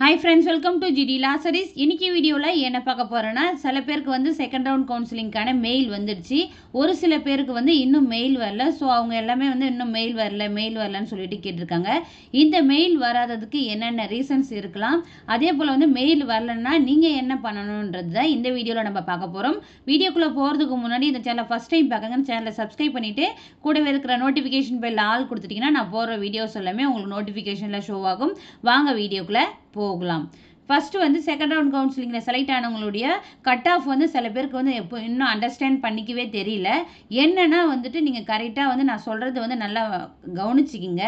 Hi friends, welcome to GD Lasaris. இன்னைக்கு வீடியோல என்ன பார்க்க போறேன்னா சில பேருக்கு வந்து செகண்ட் ரவுண்ட் கவுன்சிலிங்கான மெயில் வந்துருச்சு. ஒரு சில பேருக்கு வந்து இன்னும் மெயில் வரல. சோ அவங்க எல்லாமே வந்து இன்னும் மெயில் வரலன்னு சொல்லிட்டு கேட்டிருக்காங்க. இந்த மெயில் வராததுக்கு என்னென்ன ரீசன்ஸ் இருக்கலாம்? அதே போல வந்து மெயில் வரலன்னா நீங்க என்ன பண்ணணும்ன்றது தான் இந்த வீடியோல நம்ம பார்க்க போறோம். வீடியோக்குள்ள போறதுக்கு முன்னாடி இந்த சேனலை ஃபர்ஸ்ட் டைம் பார்க்கறவங்க சேனலை சப்ஸ்கிரைப் பண்ணிட்டு கூடவே இருக்கிற நோட்டிஃபிகேஷன் பெல் ஆல் கொடுத்துட்டீங்கன்னா நான் போற வீடியோஸ் எல்லாமே உங்களுக்கு நோட்டிஃபிகேஷன்ல ஷோ ஆகும். வாங்க வீடியோக்குள்ள போகலாம். ஃபர்ஸ்ட் வந்து செகண்ட் ரவுண்ட் கவுன்சிலிங்ல செலக்ட் ஆனவங்களுடைய கட் ஆஃப் வந்து சில பேருக்கு வந்து எப்போ இன்னும் அண்டர்ஸ்டாண்ட் பண்ணிக்கவே தெரியல. என்னன்னா வந்துட்டு நீங்க கரெக்டா வந்து நான் சொல்றது வந்து நல்லா கவனிச்சுக்கிங்க.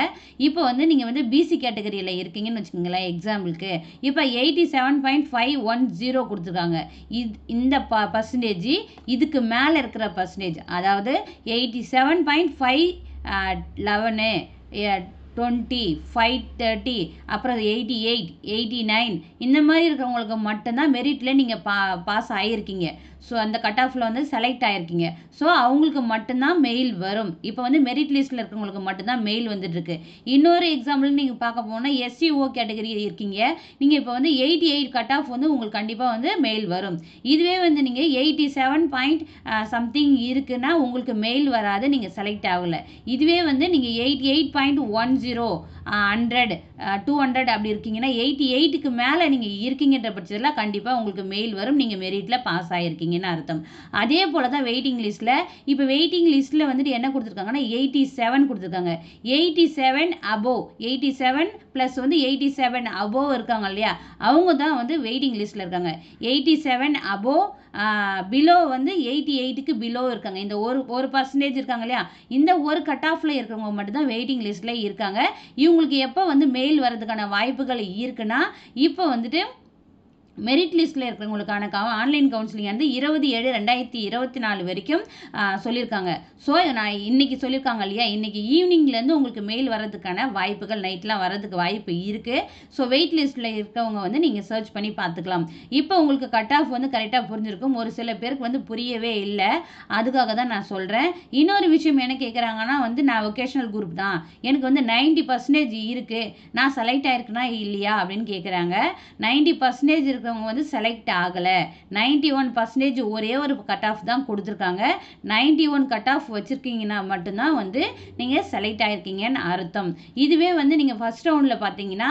இப்போ வந்து நீங்க வந்து பிசி கேட்டகரியில இருக்கீங்கன்னு வச்சுக்கோங்களேன். எக்ஸாம்பிளுக்கு இப்போ 87.510 கொடுத்துருக்காங்க. இந்த பர்சன்டேஜ் இதுக்கு மேல இருக்கிற பர்சன்டேஜ், அதாவது 87.511 20 530 அப்புறம் 88 89 இந்த மாதிரி இருக்கிறவங்களுக்கு மட்டும்தான் மெரிட்ல நீங்க பாஸ் ஆகியிருக்கீங்க. ஸோ அந்த கட் ஆஃப்ல வந்து செலக்ட் ஆயிருக்கீங்க. ஸோ அவங்களுக்கு மட்டும்தான் மெயில் வரும். இப்போ வந்து மெரிட் லிஸ்ட்ல இருக்கிறவங்களுக்கு மட்டும்தான் மெயில் வந்துட்டு இருக்கு. இன்னொரு எக்ஸாம்பிள் நீங்க பார்க்க போனா SCO கேட்டகரி இருக்கீங்க. நீங்க இப்போ வந்து 88 கட் ஆஃப் வந்து உங்களுக்கு கண்டிப்பா வந்து மெயில் வரும். இதுவே வந்து நீங்க 87 பாயிண்ட் சம்திங் இருக்குன்னா உங்களுக்கு மெயில் வராது, நீங்க செலக்ட் ஆகல. இதுவே வந்து நீங்க 88.10 100 200 அப்படி இருக்கீங்கன்னா 88க்கு மேல நீங்க இருக்கீங்கன்ற பட்சத்துல கண்டிப்பா உங்களுக்கு மெயில் வரும். நீங்க மெரிட்ல பாஸ் ஆயிருக்கீங்கன்னு அர்த்தம். அதே போல தான் வெயிட்டிங் லிஸ்ட்ல. இப்போ வெயிட்டிங் லிஸ்ட்ல வந்துட்டு என்ன கொடுத்துருக்காங்கன்னா 87 கொடுத்துருக்காங்க. 87 above 87 பிளஸ் வந்து 87 above இருக்காங்க இல்லையா, அவங்க தான் வந்து வெயிட்டிங் லிஸ்ட்ல இருக்காங்க. 87 above பிலோ வந்து 88க்கு பிலோ இருக்காங்க. இந்த ஒரு பர்சன்டேஜ் இருக்காங்க இல்லையா, இந்த ஒரு கட் ஆஃப்ல இருக்கிறவங்க மட்டும் தான் வெயிட்டிங் லிஸ்ட்ல இருக்காங்க. இவங்களுக்கு எப்போ வந்து மெயில் வர்றதுக்கான வாய்ப்புகள் இருக்குன்னா, இப்போ வந்துட்டு மெரிட் லிஸ்ட்ல இருக்கிறவங்களுக்கான ஆன்லைன் கவுன்சிலிங் வந்து 20/7/2024 வரைக்கும் சொல்லியிருக்காங்க. ஸோ நான் இன்னைக்கு சொல்லியிருக்காங்க இல்லையா, இன்னைக்கு ஈவினிங்லேருந்து உங்களுக்கு மெயில் வர்றதுக்கான வாய்ப்புகள், நைட்லாம் வர்றதுக்கு வாய்ப்பு இருக்கு. ஸோ வெயிட் லிஸ்ட்ல இருக்கவங்க வந்து நீங்க சர்ச் பண்ணி பார்த்துக்கலாம். இப்போ உங்களுக்கு கட் ஆஃப் வந்து கரெக்டாக புரிஞ்சிருக்கும். ஒரு சில பேருக்கு வந்து புரியவே இல்லை, அதுக்காக தான் நான் சொல்றேன். இன்னொரு விஷயம் என்ன கேட்குறாங்கன்னா வந்து நான் வொகேஷனல் குரூப் தான், எனக்கு வந்து 90% இருக்கு, நான் செலக்ட் ஆயிருக்குன்னா இல்லையா அப்படின்னு கேட்குறாங்க. 90% இருக்கு வந்து செலக்ட் ஆகல. 91% ஒரே ஒரு கட் ஆஃப் தான் கொடுத்துருக்காங்க. 91 கட் ஆஃப் வச்சிருக்கீங்கன்னா மட்டும்தான் வந்து நீங்க செலக்ட் ஆயிருக்கீங்கன்னு அர்த்தம். இதுவே வந்து நீங்க ஃபர்ஸ்ட் ரவுண்ட்ல பாத்தீங்கன்னா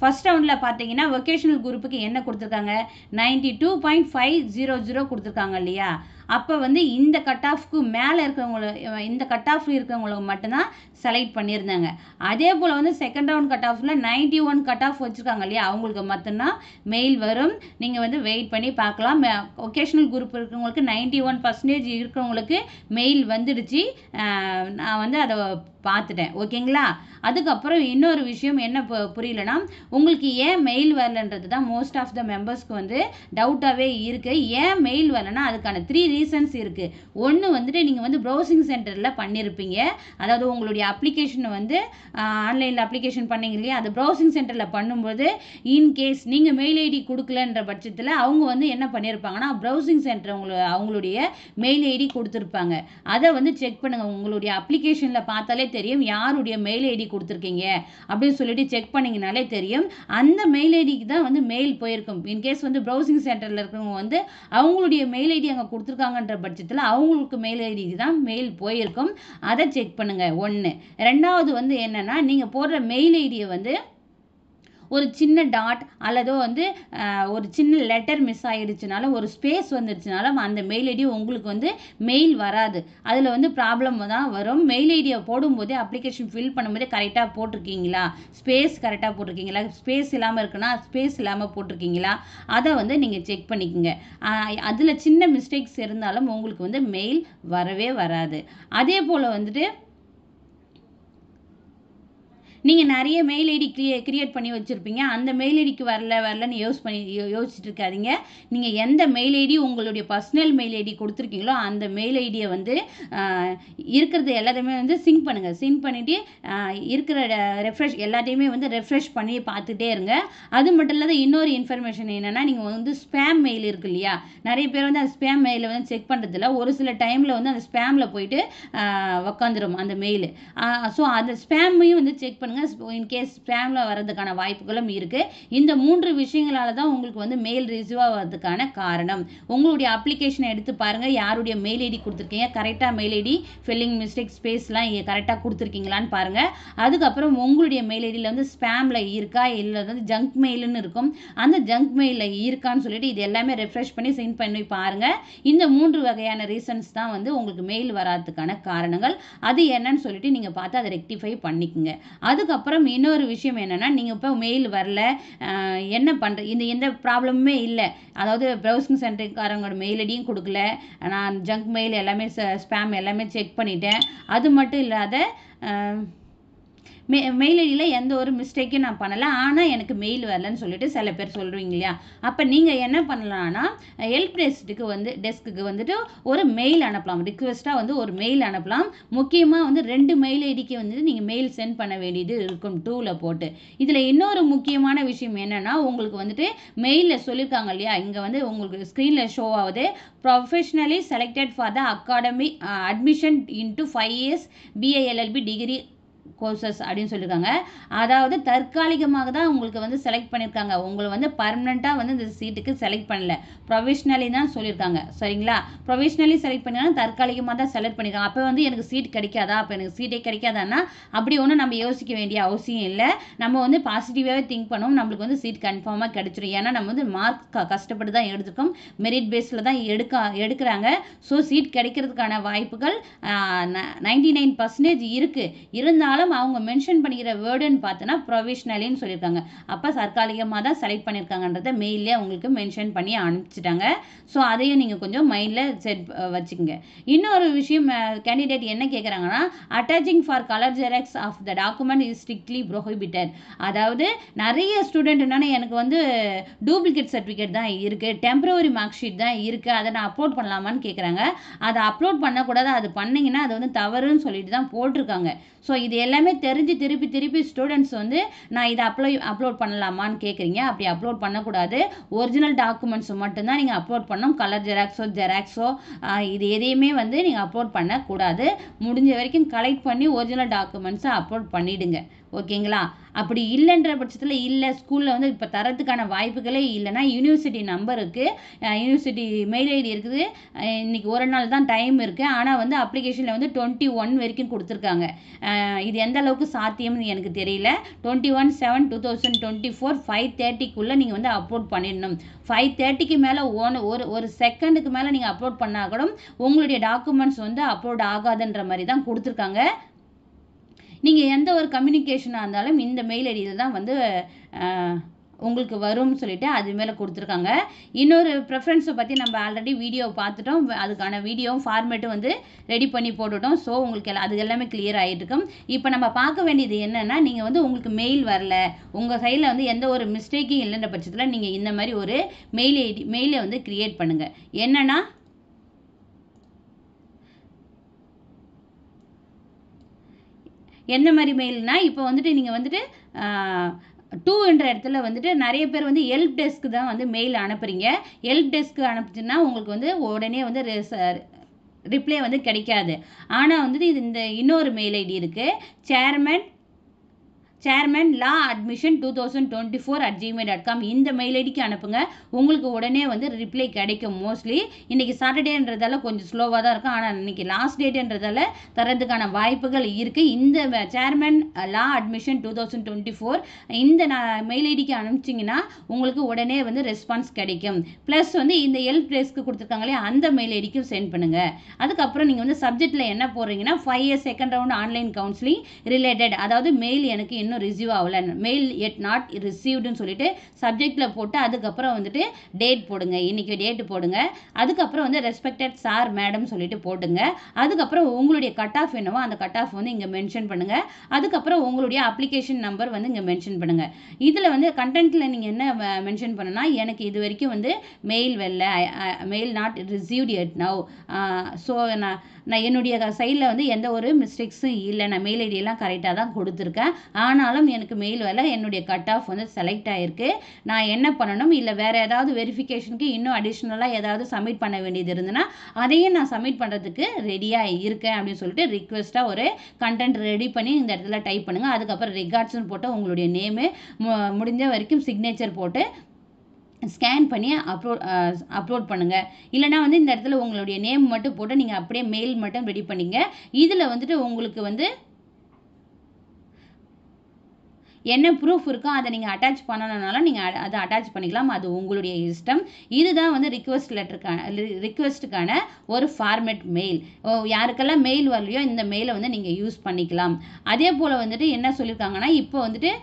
ஃபர்ஸ்ட் ரவுண்டில் பார்த்தீங்கன்னா வொகேஷனல் குரூப்புக்கு என்ன கொடுத்துருக்காங்க, 92.500 கொடுத்துருக்காங்க இல்லையா. அப்போ வந்து இந்த கட் ஆஃப்க்கு மேலே இருக்கிறவங்கள, இந்த கட் ஆஃப் இருக்கிறவங்களுக்கு மட்டும்தான் செலக்ட் பண்ணியிருந்தாங்க. அதே போல் வந்து செகண்ட் ரவுண்ட் கட் ஆஃப்ல 91 கட் ஆஃப் வச்சுருக்காங்க இல்லையா, அவங்களுக்கு மட்டும்தான் மெயில் வரும். நீங்கள் வந்து வெயிட் பண்ணி பார்க்கலாம். வொகேஷனல் குரூப் இருக்கிறவங்களுக்கு 91% இருக்கிறவங்களுக்கு மெயில் வந்துடுச்சு. நான் வந்து அதை பார்த்துட்டேன். ஓகேங்களா. அதுக்கப்புறம் இன்னொரு விஷயம் என்ன புரியலன்னா, உங்களுக்கு ஏன் மெயில் வரலன்றது தான் மோஸ்ட் ஆஃப் த மெம்பர்ஸ்க்கு வந்து டவுட்டாகவே இருக்கு. ஏன் மெயில் வரலன்னா அதுக்கான 3 ரீசன்ஸ் இருக்கு. ஒன்று வந்துட்டு நீங்கள் வந்து ப்ரௌசிங் சென்டரில் பண்ணியிருப்பீங்க. அதாவது உங்களுடைய அப்ளிகேஷனை வந்து ஆன்லைனில் அப்ளிகேஷன் பண்ணீங்க இல்லையா, அது ப்ரௌசிங் சென்டரில் பண்ணும்போது இன்கேஸ் நீங்கள் மெயில் ஐடி கொடுக்கலன்ற பட்சத்தில் அவங்க வந்து என்ன பண்ணியிருப்பாங்கன்னா ப்ரௌசிங் சென்டர் அவங்களுடைய மெயில் ஐடி கொடுத்துருப்பாங்க. அதை வந்து செக் பண்ணுங்க. உங்களுடைய அப்ளிகேஷனில் பார்த்தாலே தெரியும் யாருடைய மெயில் ஐடி கொடுத்துருக்கீங்க அப்படின்னு சொல்லிட்டு செக் பண்ணீங்கனாலே தெரியும். அந்த மெயில் ஐடிக்கு தான் வந்து மெயில் போயிருக்கும். இன்கேஸ் வந்து ப்ரௌசிங் சென்டரில் இருக்கிறவங்க வந்து அவங்களுடைய மெயில் ஐடி அங்கே கொடுத்துருக்காங்கன்ற பட்சத்தில் அவங்களுக்கு மெயில் ஐடிக்கு தான் மெயில் போயிருக்கும். அதை செக் பண்ணுங்க. ஒன்று. ரெண்டாவது வந்து என்னன்னா, நீங்கள் போடுற மெயில் ஐடியை வந்து ஒரு சின்ன டாட் அல்லதோ வந்து ஒரு சின்ன லெட்டர் மிஸ் ஆகிடுச்சுனாலும் ஒரு ஸ்பேஸ் வந்துடுச்சுனாலும் அந்த மெயில் ஐடி உங்களுக்கு வந்து மெயில் வராது. அதில் வந்து ப்ராப்ளம் தான் வரும். மெயில் ஐடியை போடும்போதே அப்ளிகேஷன் ஃபில் பண்ணும்போதே கரெக்டாக போட்டிருக்கீங்களா, ஸ்பேஸ் கரெக்டாக போட்டிருக்கீங்களா, ஸ்பேஸ் இல்லாமல் இருக்குன்னா ஸ்பேஸ் இல்லாமல் போட்டிருக்கீங்களா, அதை வந்து நீங்கள் செக் பண்ணிக்கோங்க. அதில் சின்ன மிஸ்டேக்ஸ் இருந்தாலும் உங்களுக்கு வந்து மெயில் வரவே வராது. அதே போல் வந்துட்டு நீங்கள் நிறைய மெயில் ஐடி கிரியேட் பண்ணி வச்சுருப்பீங்க. அந்த மெயில் ஐடிக்கு வரலன்னு யோசிச்சுட்டு இருக்காதீங்க. நீங்கள் எந்த மெயில் ஐடி உங்களுடைய பர்சனல் மெயில் ஐடி கொடுத்துருக்கீங்களோ அந்த மெயில் ஐடியை வந்து இருக்கிறது எல்லாத்தையுமே வந்து சிங்க் பண்ணுங்கள். சிங்க் பண்ணிவிட்டு இருக்கிற எல்லாத்தையுமே வந்து ரெஃப்ரெஷ் பண்ணி பார்த்துட்டே இருங்க. அது மட்டும் இல்லாத இன்னொரு இன்ஃபர்மேஷன் என்னென்னா, நீங்கள் வந்து ஸ்பேம் மெயில் இருக்கு இல்லையா, நிறைய பேர் வந்து அந்த ஸ்பேம் மெயிலை வந்து செக் பண்ணுறதில்ல. ஒரு சில டைமில் வந்து அந்த ஸ்பேமில் போயிட்டு உக்காந்துரும் அந்த மெயில். ஸோ அந்த ஸ்பேமையும் வந்து செக் பண்ணுங்கள். இன்கேஸ் ஸ்பேமில் வர்றதுக்கான வாய்ப்புகளும் இருக்குது. இந்த 3 விஷயங்களால தான் உங்களுக்கு வந்து மெயில் ரிசீவ் ஆகிறதுக்கான காரணம். உங்களுடைய அப்ளிகேஷனை எடுத்து பாருங்கள், யாருடைய மெயில் ஐடி கொடுத்துருக்கீங்க, கரெக்டாக மெயில் ஐடி ஸ்பெல்லிங் மிஸ்டேக் ஸ்பேஸ்லாம் கரெக்டாக கொடுத்துருக்கீங்களான்னு பாருங்கள். அதுக்கப்புறம் உங்களுடைய மெயில் ஐடியில் வந்து ஸ்பேமில் இருக்கா இல்லை வந்து ஜங்க் மெயிலுன்னு இருக்கும், அந்த ஜங்க் மெயிலில் இருக்கான்னு சொல்லிட்டு இது எல்லாமே ரெஃப்ரெஷ் பண்ணி சென்ட் பண்ணி பாருங்கள். இந்த 3 வகையான ரீசன்ஸ் தான் வந்து உங்களுக்கு மெயில் வராதுக்கான காரணங்கள். அது என்னன்னு சொல்லிட்டு நீங்கள் பார்த்து அதை ரெக்டிஃபை பண்ணிக்கோங்க. அதுக்கப்புறம் இன்னொரு விஷயம் என்னென்னா, நீங்கள் இப்போ மெயில் வரல என்ன பண்ணுற எந்த ப்ராப்ளமுமே இல்லை, அதாவது ப்ரௌசிங் சென்டருக்காரங்களோட மெயில் ஐடியும் கொடுக்கல, நான் ஜங்க் மெயில் எல்லாமே ஸ்பேம் எல்லாமே செக் பண்ணிட்டேன், அது மட்டும் இல்லாத மெயில் ஐடியில் எந்த ஒரு மிஸ்டேக்கும் நான் பண்ணலை, ஆனால் எனக்கு மெயில் வரலன்னு சொல்லிட்டு சில பேர் சொல்கிறீங்க இல்லையா. அப்போ நீங்கள் என்ன பண்ணலான்னா, ஹெல்ப் டெஸ்க்குக்கு வந்துட்டு ஒரு மெயில் அனுப்பலாம், ரிக்வெஸ்ட்டாக வந்து ஒரு மெயில் அனுப்பலாம். முக்கியமாக வந்து 2 மெயில் ஐடிக்கு வந்து நீங்கள் மெயில் சென்ட் பண்ண வேண்டியது இருக்கும் டூவில் போட்டு. இதில் இன்னொரு முக்கியமான விஷயம் என்னென்னா, உங்களுக்கு வந்துட்டு மெயிலில் சொல்லியிருக்காங்க இல்லையா, இங்கே வந்து உங்களுக்கு ஸ்க்ரீனில் ஷோ ஆகுது, professionally selected for the academy admission into 5 years BA LLB degree courses அப்படின்னு சொல்லியிருக்காங்க. அதாவது தற்காலிகமாக தான் உங்களுக்கு வந்து செலக்ட் பண்ணியிருக்காங்க, உங்களை வந்து பர்மனெண்ட்டாக வந்து இந்த சீட்டுக்கு செலக்ட் பண்ணல, ப்ரொவிஷ்னலி தான் சொல்லியிருக்காங்க. சரிங்களா, ப்ரொவிஷ்னலி செலக்ட் பண்ணிங்கன்னா தற்காலிகமாக தான் செலக்ட் பண்ணியிருக்காங்க. அப்போ வந்து எனக்கு சீட் கிடைக்காதா, அப்போ எனக்கு சீட்டே கிடைக்காதான்னா அப்படி ஒன்றும் நம்ம யோசிக்க வேண்டிய அவசியம் இல்லை. நம்ம வந்து பாசிட்டிவாகவே திங்க் பண்ணுவோம், நம்மளுக்கு வந்து சீட் கன்ஃபார்மாக கிடைச்சிடும். ஏன்னா நம்ம வந்து மார்க் கஷ்டப்பட்டு தான் எடுத்துக்கோம், மெரிட் பேஸில் தான் எடுக்கிறாங்க. ஸோ சீட் கிடைக்கிறதுக்கான வாய்ப்புகள் 99% இருக்குது. இருந்தாலும் அவங்க மென்ஷன் பண்ணிக்கிற வேர்டுன்னு பார்த்தோன்னா ப்ரொவிஷ்னலின்னு சொல்லியிருக்காங்க. அப்போ தற்காலிகமாக தான் செலக்ட் பண்ணியிருக்காங்கன்றத மெயிலே உங்களுக்கு மென்ஷன் பண்ணி அனுப்பிச்சிட்டாங்க. ஸோ அதையும் நீங்கள் கொஞ்சம் மைண்டில் செட் வச்சுக்கோங்க. இன்னொரு விஷயம் கேண்டிடேட் என்ன கேட்குறாங்கன்னா, attaching for colour xerox of the document is strictly prohibited. அதாவது நிறைய ஸ்டூடெண்ட் என்னன்னா, எனக்கு வந்து டூப்ளிகேட் சர்டிஃபிகேட் தான் இருக்குது, டெம்பரவரி மார்க் ஷீட் தான் இருக்குது, அதை நான் அப்லோட் பண்ணலாமான்னு கேட்குறாங்க. அதை அப்லோட் பண்ணக்கூடாது, அது பண்ணிங்கன்னா அது வந்து தவறுன்னு சொல்லிட்டு தான் போட்டிருக்காங்க. ஸோ இது எல்லாமே தெரிஞ்சு திருப்பி ஸ்டூடெண்ட்ஸ் வந்து நான் இதை அப்லோட் பண்ணலாமான்னு கேட்குறீங்க. அப்படி அப்லோட் பண்ணக்கூடாது. ஒரிஜினல் டாக்குமெண்ட்ஸ் மட்டும்தான் நீங்கள் அப்லோட் பண்ணணும். கலர் ஜெராக்ஸோ இது எதையுமே வந்து நீங்கள் அப்லோட் பண்ணக்கூடாது. முடிஞ்ச வரைக்கும் கலெக்ட் பண்ணி ஒரிஜினல் டாக்குமெண்ட்ஸை அப்லோட் பண்ணிவிடுங்க. ஓகேங்களா. அப்படி இல்லைன்ற பட்சத்தில் இல்லை ஸ்கூலில் வந்து இப்போ தரத்துக்கான வாய்ப்புகளே இல்லைன்னா யூனிவர்சிட்டி நம்பர் இருக்குது, யூனிவர்சிட்டி மெயில் ஐடி இருக்குது, இன்றைக்கி ஒரு நாள் தான் டைம் இருக்குது. ஆனால் வந்து அப்ளிகேஷனில் வந்து 21 வரைக்கும் கொடுத்துருக்காங்க. இது எந்த அளவுக்கு சாத்தியம்னு எனக்கு தெரியல. 21/7/2024 5:30க்குள்ளே நீங்கள் வந்து அப்லோட் பண்ணிடணும். 5:30க்கு மேலே ஒரு செகண்டுக்கு மேலே நீங்கள் அப்லோட் பண்ணால் கூட உங்களுடைய டாக்குமெண்ட்ஸ் வந்து அப்லோட் ஆகாதுன்ற மாதிரி தான் கொடுத்துருக்காங்க. நீங்கள் எந்த ஒரு கம்யூனிகேஷனாக இருந்தாலும் இந்த மெயில் ஐடியில் தான் வந்து உங்களுக்கு வரும்னு சொல்லிட்டு அது மேலே கொடுத்துருக்காங்க. இன்னொரு ப்ரெஃபரன்ஸை பற்றி நம்ம ஆல்ரெடி வீடியோ பார்த்துட்டோம், அதுக்கான வீடியோவும் ஃபார்மேட்டும் வந்து ரெடி பண்ணி போட்டுட்டோம். ஸோ உங்களுக்கு அது எல்லாமே கிளியர் ஆகிட்டு இருக்கும். இப்போ நம்ம பார்க்க வேண்டியது என்னென்னா, நீங்கள் வந்து உங்களுக்கு மெயில் வரல, உங்கள் சைடில் வந்து எந்த ஒரு மிஸ்டேக்கும் இல்லைன்ற பட்சத்தில் நீங்கள் இந்த மாதிரி ஒரு மெயிலை வந்து கிரியேட் பண்ணுங்கள். என்னென்னா, எந்த மாதிரி மெயில்னா, இப்போ வந்துட்டு நீங்கள் வந்துட்டு 2ன்ற இடத்துல வந்துட்டு நிறைய பேர் வந்து ஹெல்ப் டெஸ்க்கு தான் வந்து மெயில் அனுப்புகிறீங்க. ஹெல்ப் டெஸ்க்கு அனுப்புச்சுன்னா உங்களுக்கு வந்து உடனே வந்து ரிப்ளை வந்து கிடைக்காது. ஆனால் வந்துட்டு இது இந்த இன்னொரு மெயில் ஐடி இருக்குது, சேர்மன் லா அட்மிஷன் 2024@gmail.com. இந்த மெயில் ஐடிக்கு அனுப்புங்க, உங்களுக்கு உடனே வந்து ரிப்ளை கிடைக்கும். மோஸ்ட்லி இன்றைக்கி சாட்டர்டேன்றதால கொஞ்சம் ஸ்லோவாக தான் இருக்கும், ஆனால் இன்றைக்கி லாஸ்ட் டேட்டுன்றதால தரதுக்கான வாய்ப்புகள் இருக்குது. இந்த சேர்மன் லா அட்மிஷன் 2024 இந்த மெயில் ஐடிக்கு அனுப்பிச்சிங்கன்னா உங்களுக்கு உடனே வந்து ரெஸ்பான்ஸ் கிடைக்கும். ப்ளஸ் வந்து இந்த ஹெல்ப் டெஸ்க்கு கொடுத்துருக்காங்களே அந்த மெயில் ஐடிக்கும் சென்ட் பண்ணுங்கள். அதுக்கப்புறம் நீங்கள் வந்து சப்ஜெக்டில் என்ன போடுறீங்கன்னா 5 years second round online counselling related, அதாவது மெயில் எனக்கு இன்னும் ரிசீவ் ஆகலை, மெயில் எட் நாட் ரிசீவ்டுன்னு சொல்லிட்டு சப்ஜெக்டில் போட்டு அதுக்கப்புறம் வந்துட்டு டேட் போடுங்க, இன்றைக்கி டேட்டு போடுங்க. அதுக்கப்புறம் வந்து ரெஸ்பெக்டட் சார் மேடம் சொல்லிட்டு போட்டுங்க. அதுக்கப்புறம் உங்களுடைய கட் ஆஃப் என்னவோ அந்த கட் ஆஃப் வந்து இங்கே மென்ஷன் பண்ணுங்கள். அதுக்கப்புறம் உங்களுடைய அப்ளிகேஷன் நம்பர் வந்து இங்கே மென்ஷன் பண்ணுங்கள். இதில் வந்து கண்டென்ட்டில் நீங்கள் என்ன மென்ஷன் பண்ணுன்னா, எனக்கு இது வரைக்கும் வந்து மெயில் வரல, mail not received yet now. So நான் என்னுடைய சைடில் வந்து எந்த ஒரு மிஸ்டேக்ஸும் இல்லை, நான் மெயில் ஐடியெல்லாம் கரெக்டாக தான் கொடுத்துருக்கேன். ஆனாலும் எனக்கு மெயில் வரல, என்னுடைய கட் ஆஃப் வந்து செலக்ட் ஆகிருக்கு. நான் என்ன பண்ணணும், இல்லை வேறு ஏதாவது வெரிஃபிகேஷனுக்கு இன்னும் அடிஷ்னலாக ஏதாவது சப்மிட் பண்ண வேண்டியது இருந்ததுன்னா அதையும் நான் சப்மிட் பண்ணுறதுக்கு ரெடியாக இருக்கேன் அப்படின்னு சொல்லிட்டு ரிக்வெஸ்ட்டாக ஒரு கண்டென்ட் ரெடி பண்ணி இந்த இடத்துல டைப் பண்ணுங்கள். அதுக்கப்புறம் ரிகார்ட்ஸ்னு போட்டு உங்களுடைய நேமு முடிஞ்ச வரைக்கும் சிக்னேச்சர் போட்டு ஸ்கேன் பண்ணி அப்லோட் பண்ணுங்கள். இல்லைனா வந்து இந்த இடத்துல உங்களுடைய நேம் மட்டும் போட்டு நீங்கள் அப்படியே மெயில் மட்டும் ரெடி பண்ணிங்க. இதில் வந்துட்டு உங்களுக்கு வந்து என்ன ப்ரூஃப் இருக்கோ அதை நீங்கள் அட்டாச் பண்ணணுனாலும் நீங்கள் அதை அட்டாச் பண்ணிக்கலாம், அது உங்களுடைய இஷ்டம். இதுதான் வந்து ரிக்வெஸ்ட்டுக்கான ஒரு ஃபார்மேட் மெயில். யாருக்கெல்லாம் மெயில் வரலையோ இந்த மெயிலை வந்து நீங்கள் யூஸ் பண்ணிக்கலாம். அதே போல் வந்துட்டு என்ன சொல்லியிருக்காங்கன்னா, இப்போ வந்துட்டு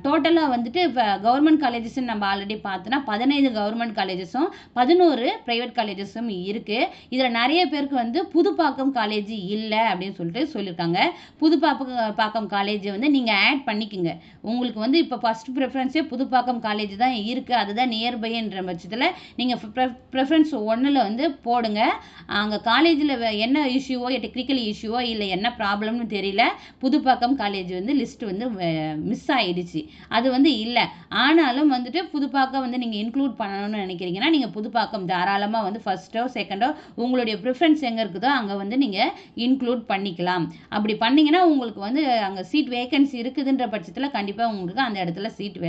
டோட்டலாக வந்துட்டு இப்போ கவர்மெண்ட் காலேஜஸ்ன்னு நம்ம ஆல்ரெடி பார்த்தோன்னா 15 கவர்மெண்ட் காலேஜஸும் 11 ப்ரைவேட் காலேஜஸும் இருக்குது. இதில் நிறைய பேருக்கு வந்து புதுப்பாக்கம் காலேஜ் இல்லை அப்படின்னு சொல்லிட்டு சொல்லியிருக்காங்க. புதுப்பாக்கம் காலேஜ் வந்து நீங்கள் ஆட் பண்ணிக்கோங்க. உங்களுக்கு வந்து இப்போ ஃபஸ்ட் ப்ரிஃபரன்ஸே புதுப்பாக்கம் காலேஜ் தான் இருக்குது, அதுதான் நியர்பைன்ற பட்சத்தில் நீங்கள் ப்ரிஃபரன்ஸ் 1ல் வந்து போடுங்க. அங்கே காலேஜில் என்ன இஷ்யூவோ டெக்னிக்கல் இஷ்யூவோ இல்லை என்ன ப்ராப்ளம்னு தெரியல, புதுப்பாக்கம் காலேஜ் வந்து லிஸ்ட் வந்து மிஸ் ஆகிடுச்சு, அது வந்து இல்லை. ஆனாலும் வந்துட்டு புதுப்பாக்கம் வந்து நீங்கள் இன்க்ளூட் பண்ணணும்னு நினைக்கிறீங்கன்னா நீங்கள் புதுப்பாக்கம் தாராளமாக வந்து ஃபஸ்ட்டோ செகண்டோ உங்களுடைய ப்ரிஃபரன்ஸ் எங்கே இருக்குதோ அங்கே வந்து நீங்கள் இன்க்ளூட் பண்ணிக்கலாம். அப்படி பண்ணிங்கன்னா உங்களுக்கு வந்து அங்கே சீட் வேகன்சி இருக்குதுன்ற பட்சத்தில் கண்டிப்பாக உங்களுக்கு அந்த இடத்துல சீட்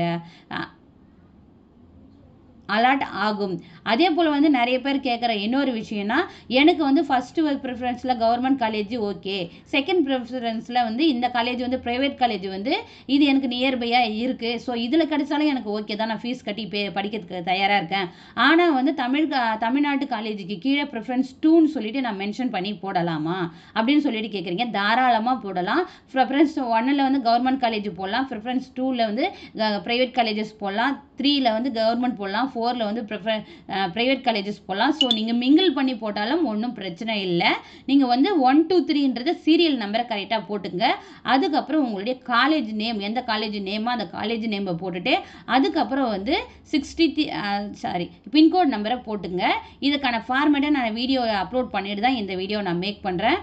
அலாட் ஆகும். அதே போல் வந்து நிறைய பேர் கேட்குற இன்னொரு விஷயம்னா, எனக்கு வந்து ஃபஸ்ட்டு ப்ரிஃபரன்ஸில் கவர்மெண்ட் காலேஜ் ஓகே, செகண்ட் ப்ரிஃபரன்ஸில் வந்து இந்த காலேஜ் வந்து ப்ரைவேட் காலேஜ் வந்து இது எனக்கு நியர்பையாக இருக்குது, ஸோ இதில் கிடைச்சாலும் எனக்கு ஓகே தான், நான் ஃபீஸ் கட்டி படிக்கிறதுக்கு தயாராக இருக்கேன். ஆனால் வந்து தமிழ்நாட்டு காலேஜுக்கு கீழே ப்ரிஃபரன்ஸ் 2ன்னு சொல்லிட்டு நான் மென்ஷன் பண்ணி போடலாமா அப்படின்னு சொல்லிட்டு கேட்குறீங்க. தாராளமாக போடலாம். ப்ரிஃபரன்ஸ் 1ல் வந்து கவர்மெண்ட் காலேஜ் போடலாம், ப்ரிஃபரன்ஸ் 2ல் வந்து ப்ரைவேட் காலேஜஸ் போடலாம், 3ல் வந்து கவர்மெண்ட் போடலாம், 4ல் வந்து ப்ரைவேட் காலேஜஸ் போடலாம். ஸோ நீங்கள் மிங்கிள் பண்ணி போட்டாலும் ஒன்றும் பிரச்சனை இல்லை. நீங்கள் வந்து 1 2 3ன்றத சீரியல் நம்பரை கரெக்டாக போட்டுங்க. அதுக்கப்புறம் உங்களுடைய காலேஜ் நேம், எந்த காலேஜ் நேமோ அந்த காலேஜ் நேமை போட்டுட்டு அதுக்கப்புறம் வந்து பின்கோட் நம்பரை போட்டுங்க. இதுக்கான ஃபார்மேட்டை நான் வீடியோ அப்லோட் பண்ணிட்டு தான் இந்த வீடியோ நான் மேக் பண்ணுறேன்.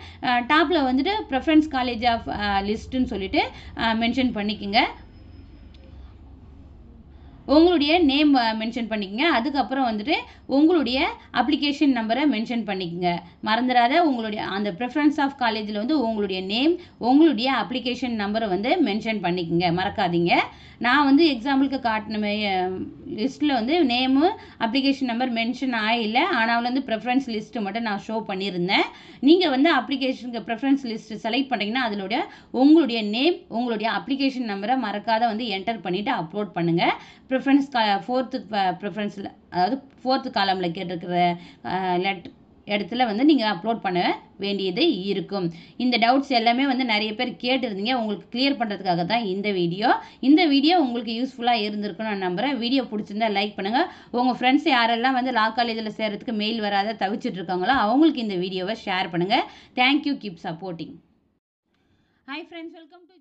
டாப்பில் வந்துட்டு ப்ரிஃபரன்ஸ் காலேஜ் ஆஃப் லிஸ்ட்டுன்னு சொல்லிட்டு மென்ஷன் பண்ணிக்கோங்க. உங்களுடைய நேம் மென்ஷன் பண்ணிக்கங்க. அதுக்கப்புறம் வந்துட்டு உங்களுடைய அப்ளிகேஷன் நம்பரை மென்ஷன் பண்ணிக்கங்க. மறந்துடாத உங்களுடைய அந்த ப்ரிஃபரன்ஸ் ஆஃப் காலேஜில் வந்து உங்களுடைய நேம், உங்களுடைய அப்ளிகேஷன் நம்பரை வந்து மென்ஷன் பண்ணிக்கங்க, மறக்காதீங்க. நான் வந்து எக்ஸாம்பிளுக்கு காட்டின லிஸ்ட்டில் வந்து நேமு அப்ளிகேஷன் நம்பர் மென்ஷன் ஆகலை, ஆனால் வந்து ப்ரிஃபரன்ஸ் லிஸ்ட்டு மட்டும் நான் ஷோ பண்ணியிருந்தேன். நீங்கள் வந்து அப்ளிகேஷனுக்கு ப்ரிஃபரன்ஸ் லிஸ்ட்டு செலக்ட் பண்ணிங்கன்னா அதனுடைய உங்களுடைய நேம், உங்களுடைய அப்ளிகேஷன் நம்பரை மறக்காத வந்து என்டர் பண்ணிவிட்டு அப்லோட் பண்ணுங்கள். ப்ரிஃபரன்ஸ் 4th ப்ரிஃபரன்ஸில், அதாவது 4th காலமில் கேட்டிருக்கிற இடத்துல வந்து நீங்கள் அப்லோட் பண்ண வேண்டியது இருக்கும். இந்த டவுட்ஸ் எல்லாமே வந்து நிறைய பேர் கேட்டிருந்தீங்க, உங்களுக்கு கிளியர் பண்ணுறதுக்காக தான் இந்த வீடியோ உங்களுக்கு யூஸ்ஃபுல்லாக இருந்திருக்குன்னு நான் நம்புகிறேன். வீடியோ பிடிச்சிருந்தா லைக் பண்ணுங்கள். உங்கள் ஃப்ரெண்ட்ஸ் யாரெல்லாம் வந்து லா காலேஜில் சேர்கிறதுக்கு மெயில் வராத தவிச்சிட்டு இருக்காங்களோ அவங்களுக்கு இந்த வீடியோவை ஷேர் பண்ணுங்கள். Thank you, keep supporting. Hi friends, welcome to